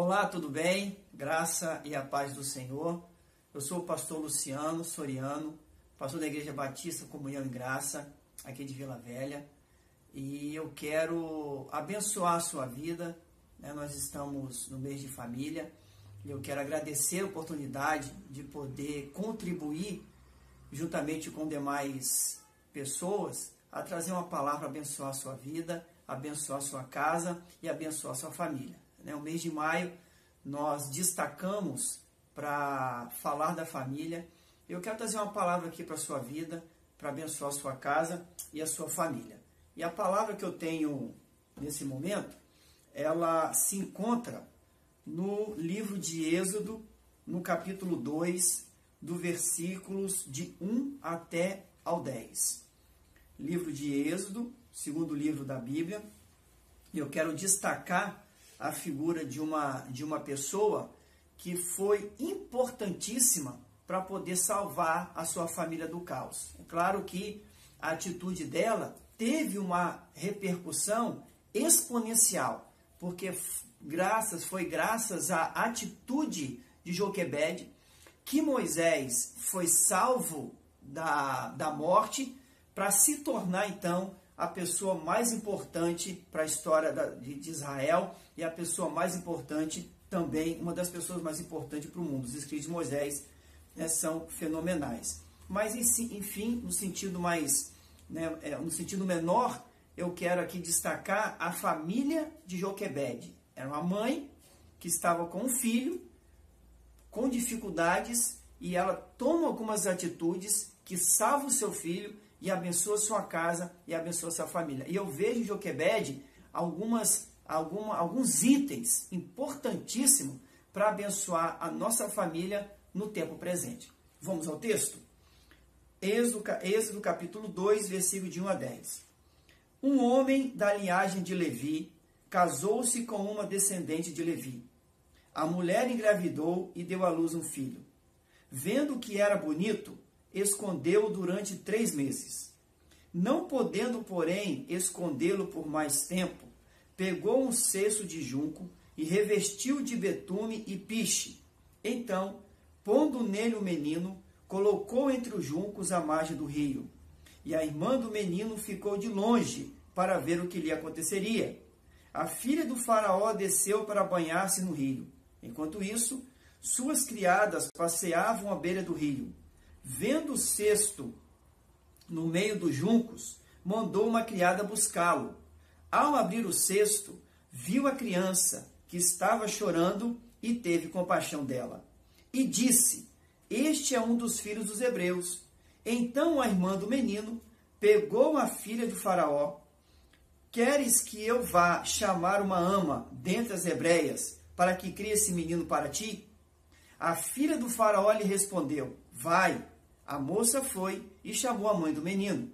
Olá, tudo bem? Graça e a paz do Senhor. Eu sou o pastor Luciano Soriano, pastor da Igreja Batista Comunhão em Graça, aqui de Vila Velha. E eu quero abençoar a sua vida, né? Nós estamos no mês de família e eu quero agradecer a oportunidade de poder contribuir juntamente com demais pessoas a trazer uma palavra para abençoar a sua vida, abençoar a sua casa e abençoar a sua família. O mês de maio nós destacamos para falar da família. Eu quero trazer uma palavra aqui para a sua vida, para abençoar a sua casa e a sua família. E a palavra que eu tenho nesse momento, ela se encontra no livro de Êxodo, no capítulo 2, do versículos de 1 até ao 10. Livro de Êxodo, segundo livro da Bíblia. Eu quero destacar a figura de uma pessoa que foi importantíssima para poder salvar a sua família do caos. É claro que a atitude dela teve uma repercussão exponencial, porque foi graças à atitude de Joquebede que Moisés foi salvo da morte para se tornar então a pessoa mais importante para a história de Israel e a pessoa mais importante também, uma das pessoas mais importantes para o mundo. Os escritos de Moisés, né, são fenomenais. Mas, enfim, no sentido mais, no sentido menor, eu quero aqui destacar a família de Joquebede. Era uma mãe que estava com um filho, com dificuldades, e ela toma algumas atitudes que salvam o seu filho e abençoa sua casa e abençoa sua família. E eu vejo em Joquebede alguns itens importantíssimos para abençoar a nossa família no tempo presente. Vamos ao texto? Êxodo capítulo 2, versículo de 1 a 10. Um homem da linhagem de Levi casou-se com uma descendente de Levi. A mulher engravidou e deu à luz um filho. Vendo que era bonito, escondeu-o durante 3 meses. Não podendo, porém, escondê-lo por mais tempo, pegou um cesto de junco e revestiu de betume e piche. Então, pondo nele o menino, colocou entre os juncos à margem do rio. E a irmã do menino ficou de longe para ver o que lhe aconteceria. A filha do faraó desceu para banhar-se no rio. Enquanto isso, suas criadas passeavam à beira do rio. Vendo o cesto no meio dos juncos, mandou uma criada buscá-lo. Ao abrir o cesto, viu a criança, que estava chorando, e teve compaixão dela. E disse: Este é um dos filhos dos hebreus. Então a irmã do menino pegou a filha do faraó. Queres que eu vá chamar uma ama dentre as hebreias, para que crie esse menino para ti? A filha do faraó lhe respondeu: Vai. A moça foi e chamou a mãe do menino.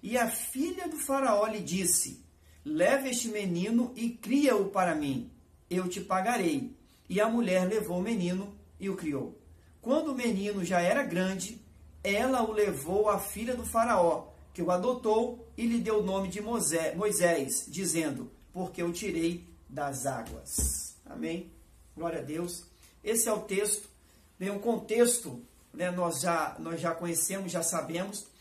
E a filha do faraó lhe disse: Leva este menino e cria-o para mim, eu te pagarei. E a mulher levou o menino e o criou. Quando o menino já era grande, ela o levou à filha do faraó, que o adotou e lhe deu o nome de Moisés, dizendo: Porque eu tirei das águas. Amém? Glória a Deus. Esse é o texto. Bem, o contexto, nós já conhecemos, já sabemos,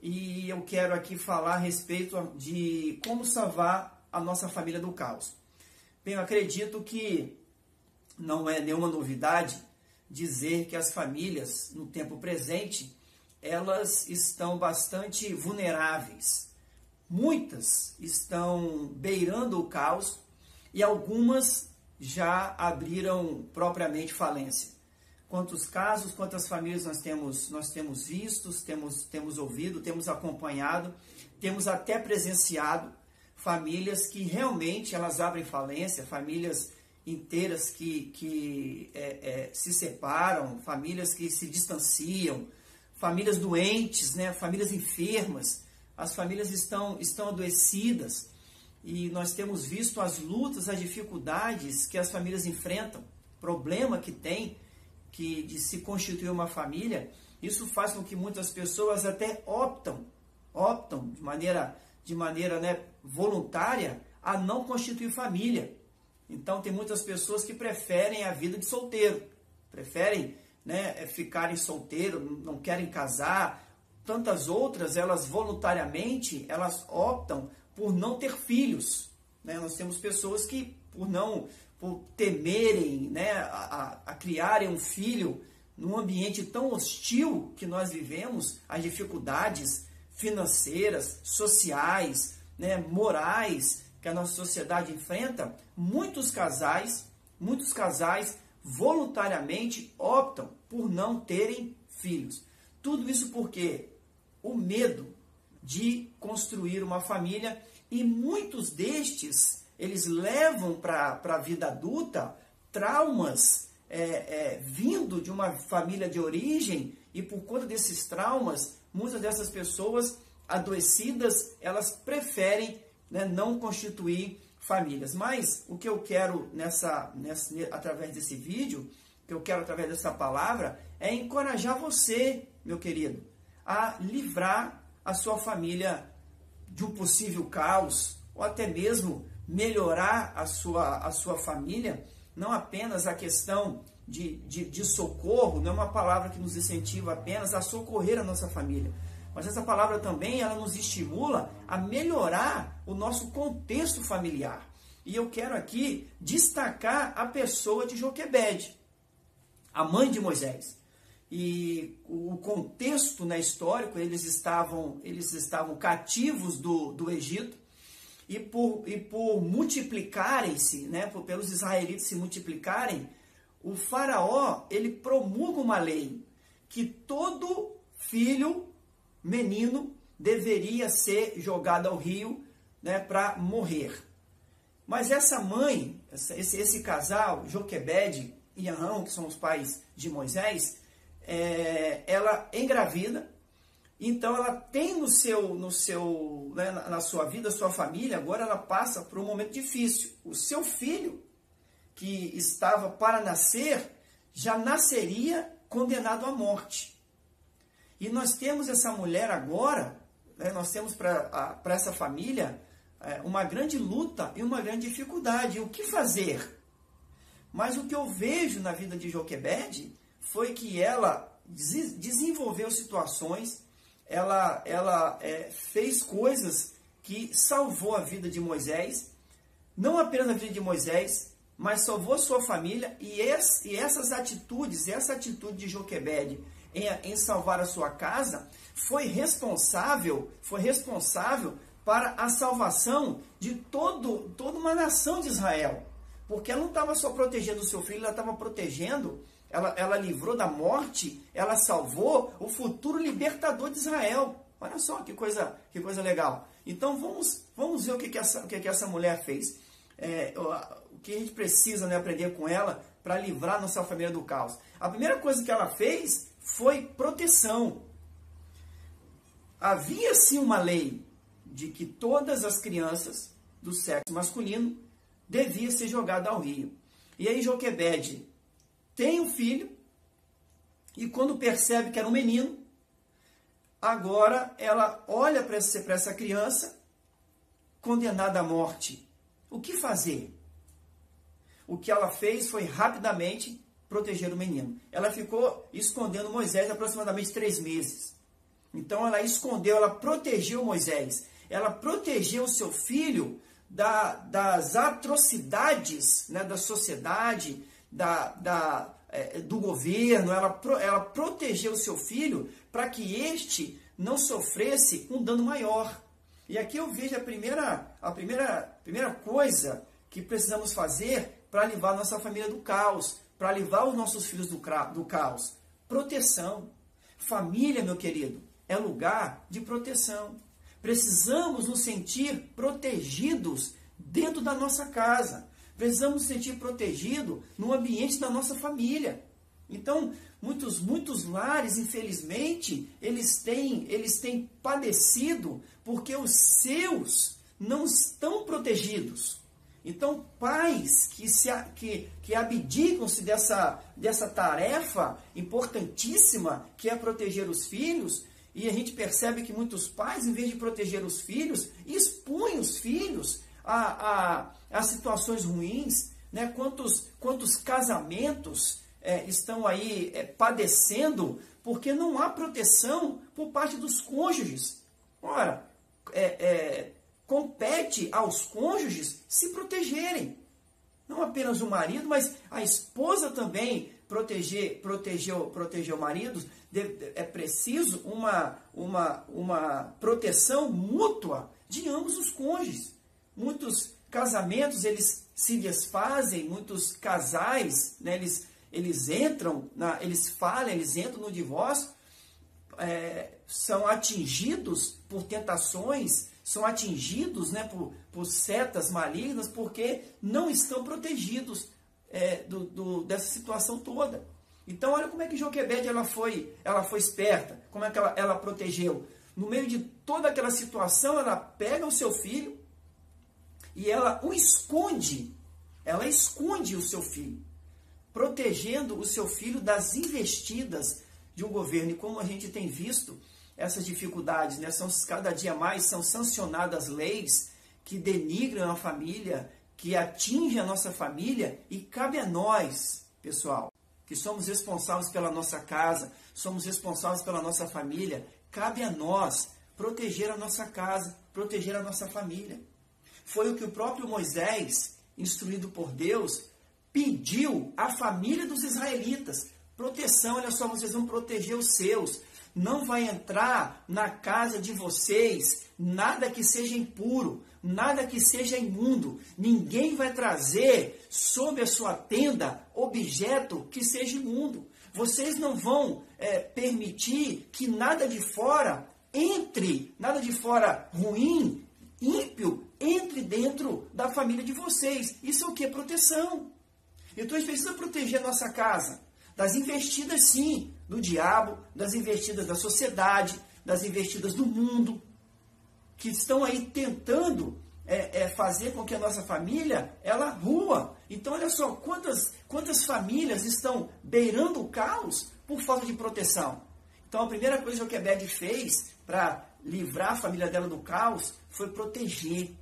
e eu quero aqui falar a respeito de como salvar a nossa família do caos. Bem, eu acredito que não é nenhuma novidade dizer que as famílias, no tempo presente, elas estão bastante vulneráveis. Muitas estão beirando o caos e algumas já abriram propriamente falência. Quantos casos, quantas famílias nós temos visto, temos ouvido, temos acompanhado, temos até presenciado famílias que realmente elas abrem falência, famílias inteiras que se separam, famílias que se distanciam, famílias doentes, famílias enfermas, as famílias estão adoecidas e nós temos visto as lutas, as dificuldades que as famílias enfrentam, problema que tem de se constituir uma família. Isso faz com que muitas pessoas até optam de maneira voluntária a não constituir família. Então tem muitas pessoas que preferem a vida de solteiro, preferem, né, ficarem solteiro, não querem casar. Tantas outras, elas voluntariamente, elas optam por não ter filhos, né? Nós temos pessoas que, por temerem, né, a criarem um filho num ambiente tão hostil que nós vivemos, as dificuldades financeiras, sociais, né, morais que a nossa sociedade enfrenta, muitos casais voluntariamente optam por não terem filhos. Tudo isso porque o medo de construir uma família, e muitos destes, eles levam para a vida adulta traumas vindo de uma família de origem, e por conta desses traumas, muitas dessas pessoas adoecidas, elas preferem, né, não constituir famílias. Mas o que eu quero através desse vídeo, que eu quero através dessa palavra, é encorajar você, meu querido, a livrar a sua família de um possível caos, ou até mesmo melhorar a sua família. Não apenas a questão de socorro, não é uma palavra que nos incentiva apenas a socorrer a nossa família, mas essa palavra também, ela nos estimula a melhorar o nosso contexto familiar. E eu quero aqui destacar a pessoa de Joquebede, a mãe de Moisés. E o contexto, né, histórico, eles estavam cativos do Egito, e por multiplicarem-se, né, pelos israelitas se multiplicarem, o faraó, ele promulga uma lei que todo filho menino deveria ser jogado ao rio, né, para morrer. Mas essa mãe, esse casal, Joquebede e Arão, que são os pais de Moisés, ela engravida. Então ela tem né, na sua vida, sua família, agora ela passa por um momento difícil. O seu filho, que estava para nascer, já nasceria condenado à morte. E nós temos essa mulher agora, né, nós temos para essa família uma grande luta e uma grande dificuldade. O que fazer? Mas o que eu vejo na vida de Joquebede foi que ela desenvolveu situações, ela fez coisas que salvou a vida de Moisés, não apenas a vida de Moisés, mas salvou a sua família, e essas atitudes, essa atitude de Joquebede em salvar a sua casa, foi responsável para a salvação de toda uma nação de Israel. Porque ela não estava só protegendo o seu filho, ela estava protegendo, ela livrou da morte, ela salvou o futuro libertador de Israel. Olha só que coisa legal. Então vamos ver o que essa mulher fez. O que a gente precisa, né, aprender com ela para livrar nossa família do caos. A primeira coisa que ela fez foi proteção. Havia sim uma lei de que todas as crianças do sexo masculino deviam ser jogadas ao rio. E aí Joquebede tem um filho, e quando percebe que era um menino, agora ela olha para essa criança condenada à morte. O que fazer? O que ela fez foi rapidamente proteger o menino. Ela ficou escondendo Moisés aproximadamente 3 meses. Então ela escondeu, ela protegeu Moisés. Ela protegeu o seu filho das atrocidades, né, da sociedade, do governo. Ela protegeu o seu filho para que este não sofresse um dano maior. E aqui eu vejo a primeira coisa que precisamos fazer para livrar nossa família do caos, para livrar os nossos filhos do caos. Proteção. Família, meu querido, é lugar de proteção. Precisamos nos sentir protegidos dentro da nossa casa. Precisamos nos sentir protegidos no ambiente da nossa família. Então, muitos lares, infelizmente, eles têm padecido porque os seus não estão protegidos. Então, pais que abdicam-se dessa tarefa importantíssima, que é proteger os filhos, e a gente percebe que muitos pais, em vez de proteger os filhos, expõem os filhos a situações ruins, né? Quantos casamentos estão aí padecendo porque não há proteção por parte dos cônjuges. Ora, compete aos cônjuges se protegerem. Não apenas o marido, mas a esposa também proteger o marido. É preciso uma proteção mútua de ambos os cônjuges. Muitos casamentos eles se desfazem, muitos casais, né, eles entram no divórcio, são atingidos por tentações, são atingidos, né, por setas malignas, porque não estão protegidos dessa situação toda. Então, olha como é que Joquebede ela foi esperta, como é que ela protegeu. No meio de toda aquela situação, ela pega o seu filho e ela esconde o seu filho, protegendo o seu filho das investidas de um governo. E como a gente tem visto essas dificuldades, né, cada dia mais são sancionadas leis que denigram a família, que atingem a nossa família, e cabe a nós, pessoal, que somos responsáveis pela nossa casa, somos responsáveis pela nossa família, cabe a nós proteger a nossa casa, proteger a nossa família. Foi o que o próprio Moisés, instruído por Deus, pediu à família dos israelitas. Proteção, olha só, vocês vão proteger os seus. Não vai entrar na casa de vocês nada que seja impuro, nada que seja imundo. Ninguém vai trazer sob a sua tenda objeto que seja imundo. Vocês não vão permitir que nada de fora entre, nada de fora ruim, ímpio, entre dentro da família de vocês. Isso é o que? Proteção. Então a gente precisa proteger a nossa casa das investidas, sim, do diabo, das investidas da sociedade, das investidas do mundo, que estão aí tentando fazer com que a nossa família, ela rua. Então, olha só, quantas famílias estão beirando o caos por falta de proteção. Então, a primeira coisa que Joquebede fez para livrar a família dela do caos foi proteger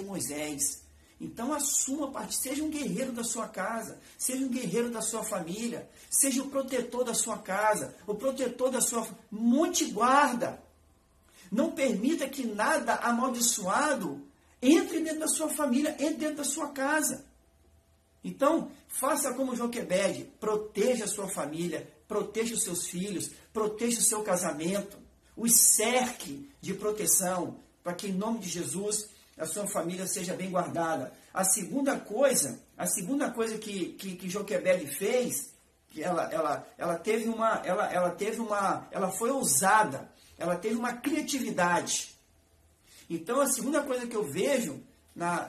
Moisés. Então assuma parte, seja um guerreiro da sua casa, seja um guerreiro da sua família, seja o protetor da sua casa, o protetor da sua... Monte guarda. Não permita que nada amaldiçoado entre dentro da sua família, entre dentro da sua casa. Então, faça como Joquebede, proteja a sua família, proteja os seus filhos, proteja o seu casamento, os cerque de proteção, para que em nome de Jesus a sua família seja bem guardada. A segunda coisa que Joquebede fez, que ela foi ousada, ela teve uma criatividade. Então a segunda coisa que eu vejo na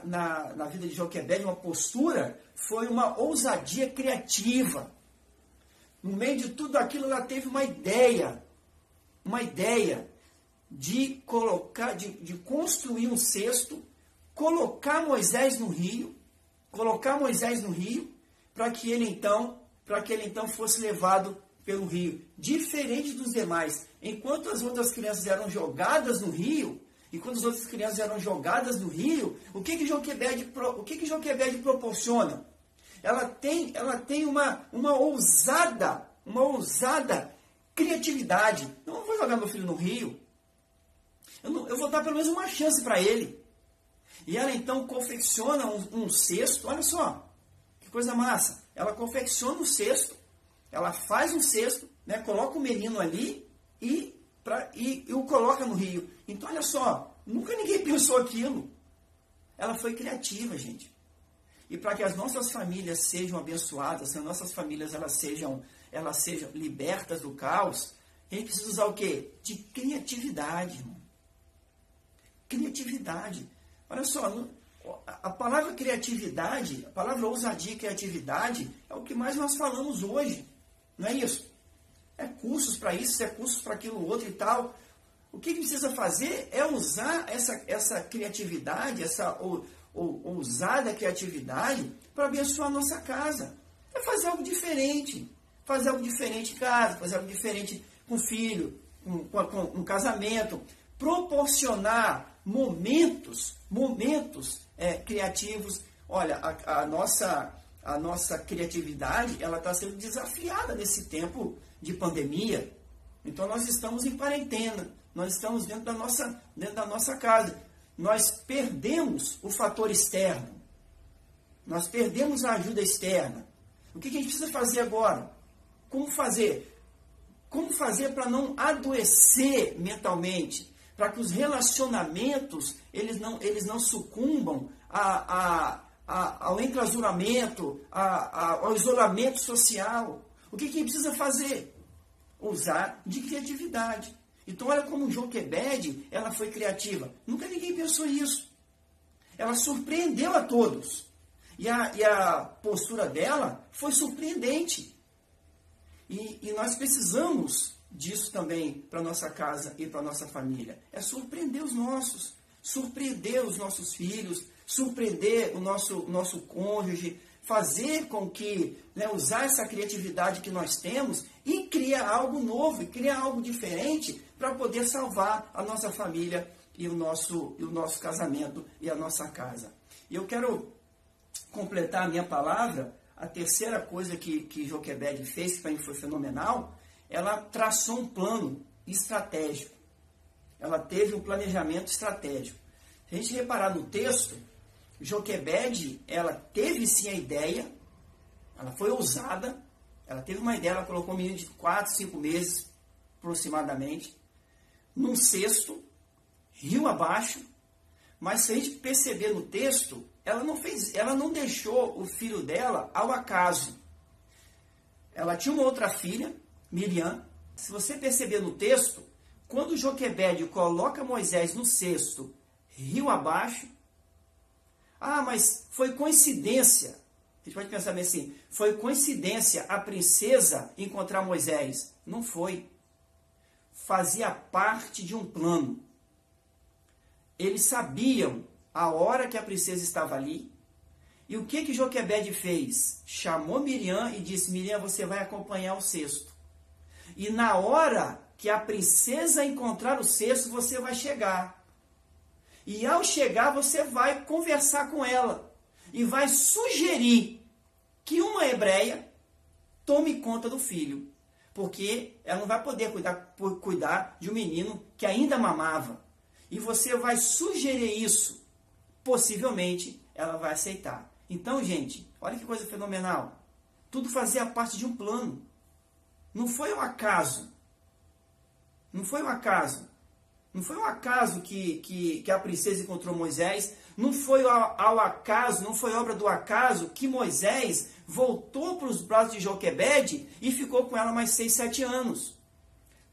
vida de Joquebede, uma postura, foi uma ousadia criativa. No meio de tudo aquilo, ela teve uma ideia de construir um cesto, colocar Moisés no rio, para que ele então fosse levado pelo rio, diferente dos demais. Enquanto as outras crianças eram jogadas no rio, o que Joquebede proporciona? Ela tem uma ousada criatividade. Eu não vou jogar meu filho no rio. Eu vou dar pelo menos uma chance para ele. E ela então confecciona um cesto. Olha só, que coisa massa. Ela confecciona um cesto. Ela faz um cesto, né, coloca o menino ali e o coloca no rio. Então, olha só, nunca ninguém pensou aquilo. Ela foi criativa, gente. E para que as nossas famílias sejam abençoadas, que as nossas famílias elas sejam libertas do caos, a gente precisa usar o quê? De criatividade, irmão. Criatividade. Olha só, a palavra criatividade, a palavra ousadia e criatividade é o que mais nós falamos hoje. Não é isso? É cursos para isso, é cursos para aquilo outro e tal. O que precisa fazer é usar essa criatividade, essa ousada criatividade para abençoar a nossa casa. É fazer algo diferente. Fazer algo diferente em casa, fazer algo diferente com o filho, com um casamento. Proporcionar momentos criativos, olha, a nossa criatividade, ela está sendo desafiada nesse tempo de pandemia. Então nós estamos em quarentena, nós estamos dentro da nossa casa. Nós perdemos o fator externo, nós perdemos a ajuda externa. O que a gente precisa fazer agora? Como fazer? Como fazer para não adoecer mentalmente? Para que os relacionamentos eles não sucumbam ao enclausuramento, ao isolamento social. O que a gente precisa fazer? Usar de criatividade. Então olha como Joquebede, ela foi criativa. Nunca ninguém pensou isso. Ela surpreendeu a todos. E a postura dela foi surpreendente. E nós precisamos disso também para a nossa casa e para a nossa família. É surpreender os nossos filhos, surpreender o nosso cônjuge, fazer com que, usar essa criatividade que nós temos e criar algo novo, criar algo diferente para poder salvar a nossa família e o nosso casamento e a nossa casa. E eu quero completar a minha palavra. A terceira coisa que Joquebede fez, que para mim foi fenomenal, ela traçou um plano estratégico. Ela teve um planejamento estratégico. Se a gente reparar no texto, Joquebede, ela teve sim a ideia, ela foi ousada, ela teve uma ideia, ela colocou um menino de 4, 5 meses, aproximadamente, num cesto, rio abaixo, mas se a gente perceber no texto, ela não deixou o filho dela ao acaso. Ela tinha uma outra filha, Miriam. Se você perceber no texto, quando Joquebede coloca Moisés no cesto, rio abaixo, mas foi coincidência. A gente pode pensar bem assim, foi coincidência a princesa encontrar Moisés. Não foi. Fazia parte de um plano. Eles sabiam a hora que a princesa estava ali. E o que Joquebede fez? Chamou Miriam e disse, Miriam, você vai acompanhar o cesto. E na hora que a princesa encontrar o cesto, você vai chegar. E ao chegar, você vai conversar com ela. E vai sugerir que uma hebreia tome conta do filho. Porque ela não vai poder cuidar de um menino que ainda mamava. E você vai sugerir isso. Possivelmente ela vai aceitar. Então, gente, olha que coisa fenomenal. Tudo fazia parte de um plano. Não foi um acaso. Não foi um acaso. Não foi um acaso que a princesa encontrou Moisés. Não foi ao acaso, não foi obra do acaso que Moisés voltou para os braços de Joquebede e ficou com ela mais 6, 7 anos.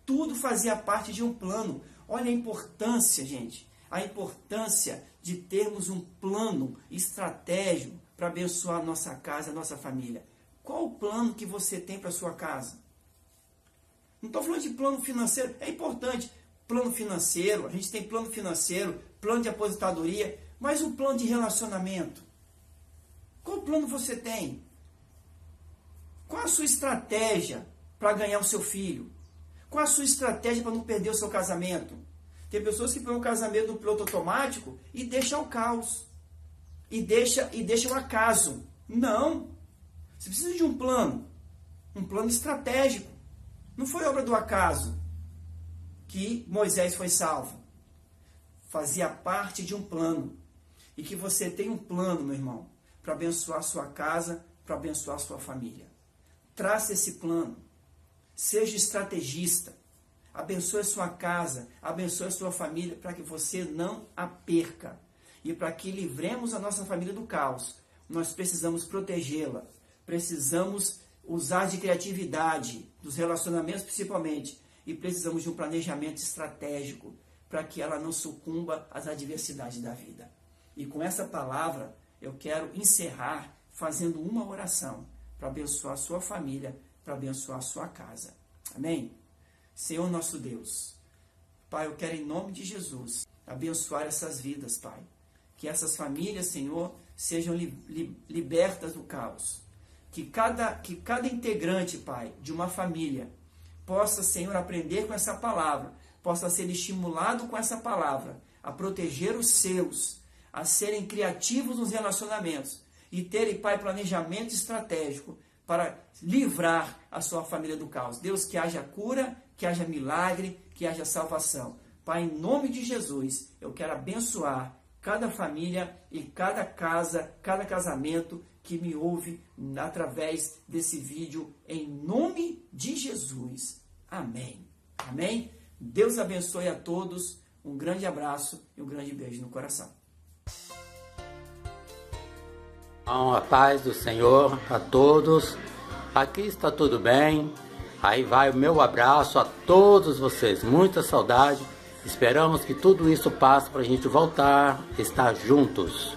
Tudo fazia parte de um plano. Olha a importância, gente. A importância de termos um plano estratégico para abençoar a nossa casa, a nossa família. Qual o plano que você tem para a sua casa? Não estou falando de plano financeiro, é importante. Plano financeiro, a gente tem plano financeiro, plano de aposentadoria, mas o plano de relacionamento? Qual plano você tem? Qual a sua estratégia para ganhar o seu filho? Qual a sua estratégia para não perder o seu casamento? Tem pessoas que põem o casamento no piloto automático e deixam o caos. E deixam o acaso. Não. Você precisa de um plano estratégico. Não foi obra do acaso que Moisés foi salvo. Fazia parte de um plano. E que você tem um plano, meu irmão, para abençoar a sua casa, para abençoar a sua família. Traça esse plano. Seja estrategista. Abençoe a sua casa, abençoe a sua família, para que você não a perca. E para que livremos a nossa família do caos, nós precisamos protegê-la. Precisamos usar de criatividade, dos relacionamentos principalmente. E precisamos de um planejamento estratégico, para que ela não sucumba às adversidades da vida. E com essa palavra, eu quero encerrar fazendo uma oração, para abençoar a sua família, para abençoar a sua casa. Amém? Senhor nosso Deus, Pai, eu quero em nome de Jesus abençoar essas vidas, Pai. Que essas famílias, Senhor, sejam libertas do caos. Que cada integrante, Pai, de uma família possa, Senhor, aprender com essa palavra, possa ser estimulado com essa palavra, a proteger os seus, a serem criativos nos relacionamentos, e terem, Pai, planejamento estratégico para livrar a sua família do caos. Deus, que haja cura, que haja milagre, que haja salvação. Pai, em nome de Jesus, eu quero abençoar cada família e cada casa, cada casamento que me ouve através desse vídeo, em nome de Jesus. Amém. Amém? Deus abençoe a todos. Um grande abraço e um grande beijo no coração. A paz do Senhor a todos. Aqui está tudo bem. Aí vai o meu abraço a todos vocês. Muita saudade. Esperamos que tudo isso passe para a gente voltar a estar juntos.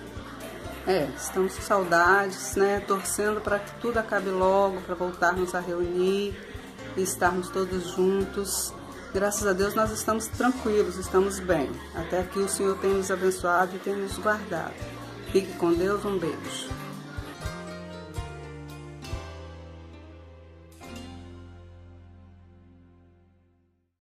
Estamos com saudades, né? Torcendo para que tudo acabe logo, para voltarmos a reunir e estarmos todos juntos. Graças a Deus nós estamos tranquilos, estamos bem. Até aqui o Senhor tem nos abençoado e tem nos guardado. Fique com Deus, um beijo.